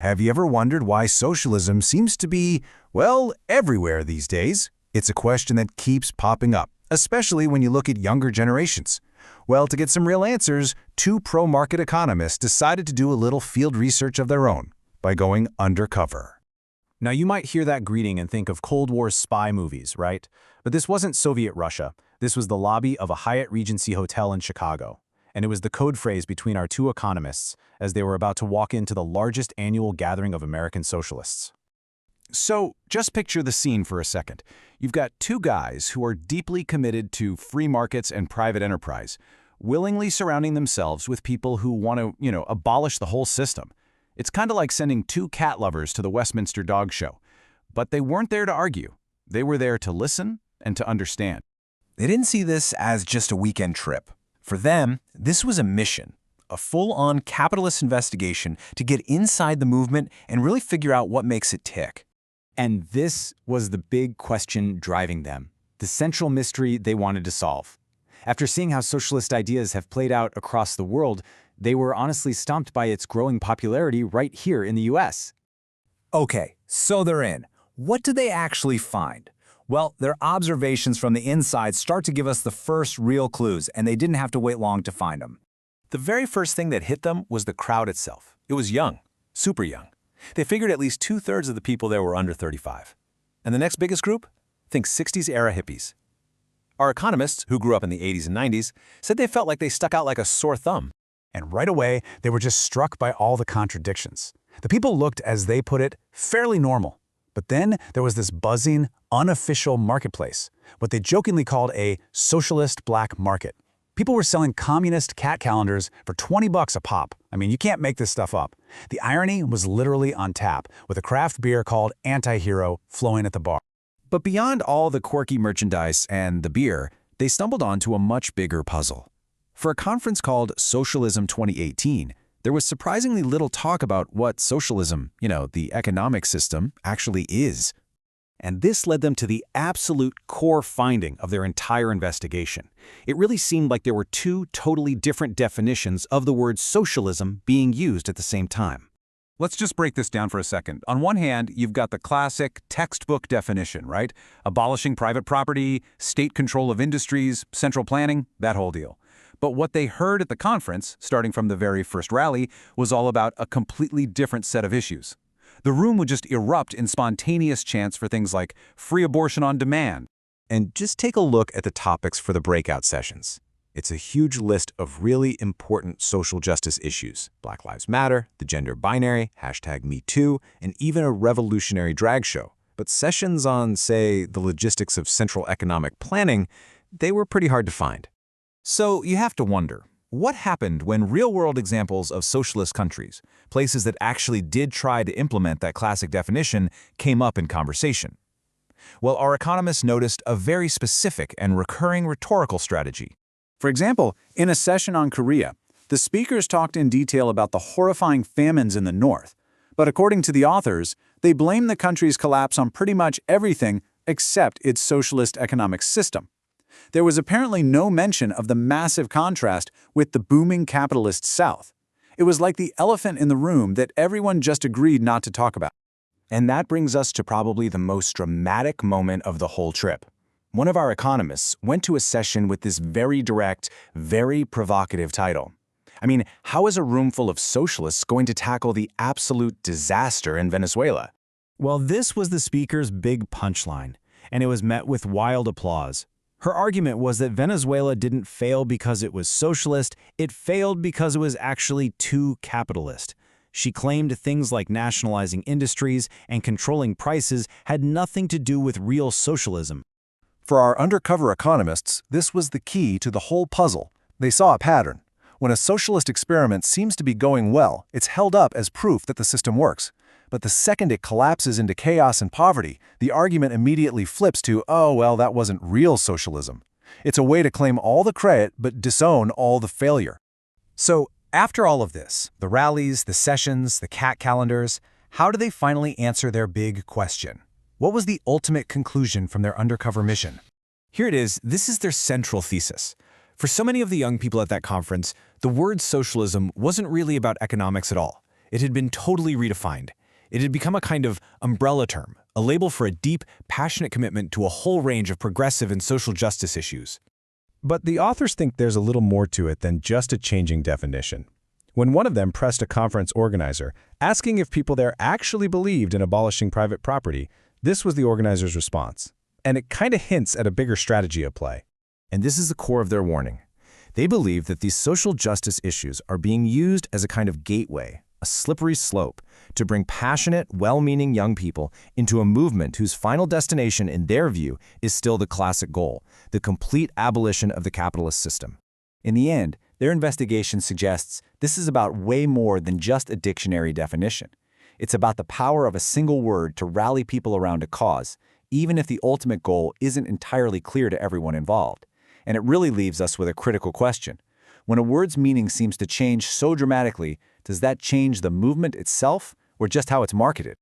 Have you ever wondered why socialism seems to be, well, everywhere these days? It's a question that keeps popping up, especially when you look at younger generations. Well, to get some real answers, two pro-market economists decided to do a little field research of their own by going undercover. Now, you might hear that greeting and think of Cold War spy movies, right? But this wasn't Soviet Russia. This was the lobby of a Hyatt Regency hotel in Chicago. And it was the code phrase between our two economists as they were about to walk into the largest annual gathering of American socialists. So, just picture the scene for a second. You've got two guys who are deeply committed to free markets and private enterprise, willingly surrounding themselves with people who want to, abolish the whole system. It's kind of like sending two cat lovers to the Westminster Dog Show. But they weren't there to argue. They were there to listen and to understand. They didn't see this as just a weekend trip. For them, this was a mission, a full-on capitalist investigation to get inside the movement and really figure out what makes it tick. And this was the big question driving them, the central mystery they wanted to solve. After seeing how socialist ideas have played out across the world, they were honestly stumped by its growing popularity right here in the US. Okay, so they're in. What did they actually find? Well, their observations from the inside start to give us the first real clues, and they didn't have to wait long to find them. The very first thing that hit them was the crowd itself. It was young, super young. They figured at least 2/3 of the people there were under 35. And the next biggest group? Think 60s-era hippies. Our economists, who grew up in the 80s and 90s, said they felt like they stuck out like a sore thumb. And right away, they were just struck by all the contradictions. The people looked, as they put it, fairly normal. But then there was this buzzing, unofficial marketplace, what they jokingly called a socialist black market. People were selling communist cat calendars for $20 a pop. I mean, you can't make this stuff up. The irony was literally on tap, with a craft beer called Anti-Hero flowing at the bar. But beyond all the quirky merchandise and the beer, they stumbled onto a much bigger puzzle. For a conference called Socialism 2018, there was surprisingly little talk about what socialism, the economic system, actually is. And this led them to the absolute core finding of their entire investigation. It really seemed like there were two totally different definitions of the word socialism being used at the same time. Let's just break this down for a second. On one hand, you've got the classic textbook definition, right? Abolishing private property, state control of industries, central planning, that whole deal. But what they heard at the conference, starting from the very first rally, was all about a completely different set of issues. The room would just erupt in spontaneous chants for things like free abortion on demand. And just take a look at the topics for the breakout sessions. It's a huge list of really important social justice issues. Black Lives Matter, the gender binary, #MeToo, and even a revolutionary drag show. But sessions on, say, the logistics of central economic planning, they were pretty hard to find. So you have to wonder, what happened when real-world examples of socialist countries, places that actually did try to implement that classic definition, came up in conversation? Well, our economists noticed a very specific and recurring rhetorical strategy. For example, in a session on Korea, the speakers talked in detail about the horrifying famines in the north. But according to the authors, they blamed the country's collapse on pretty much everything except its socialist economic system. There was apparently no mention of the massive contrast with the booming capitalist South. It was like the elephant in the room that everyone just agreed not to talk about. And that brings us to probably the most dramatic moment of the whole trip. One of our economists went to a session with this very direct, very provocative title. I mean, how is a room full of socialists going to tackle the absolute disaster in Venezuela? Well, this was the speaker's big punchline, and it was met with wild applause. Her argument was that Venezuela didn't fail because it was socialist, it failed because it was actually too capitalist. She claimed things like nationalizing industries and controlling prices had nothing to do with real socialism. For our undercover economists, this was the key to the whole puzzle. They saw a pattern. When a socialist experiment seems to be going well, it's held up as proof that the system works. But the second it collapses into chaos and poverty, the argument immediately flips to, oh, well, that wasn't real socialism. It's a way to claim all the credit but disown all the failure. So, after all of this, the rallies, the sessions, the cat calendars, how do they finally answer their big question? What was the ultimate conclusion from their undercover mission? Here it is. This is their central thesis. For so many of the young people at that conference, the word socialism wasn't really about economics at all. It had been totally redefined. It had become a kind of umbrella term, a label for a deep, passionate commitment to a whole range of progressive and social justice issues. But the authors think there's a little more to it than just a changing definition. When one of them pressed a conference organizer, asking if people there actually believed in abolishing private property, this was the organizer's response. And it kind of hints at a bigger strategy at play. And this is the core of their warning. They believe that these social justice issues are being used as a kind of gateway, a slippery slope, to bring passionate, well-meaning young people into a movement whose final destination, in their view, is still the classic goal, the complete abolition of the capitalist system. In the end, their investigation suggests this is about way more than just a dictionary definition. It's about the power of a single word to rally people around a cause, even if the ultimate goal isn't entirely clear to everyone involved. And it really leaves us with a critical question. When a word's meaning seems to change so dramatically, does that change the movement itself or just how it's marketed?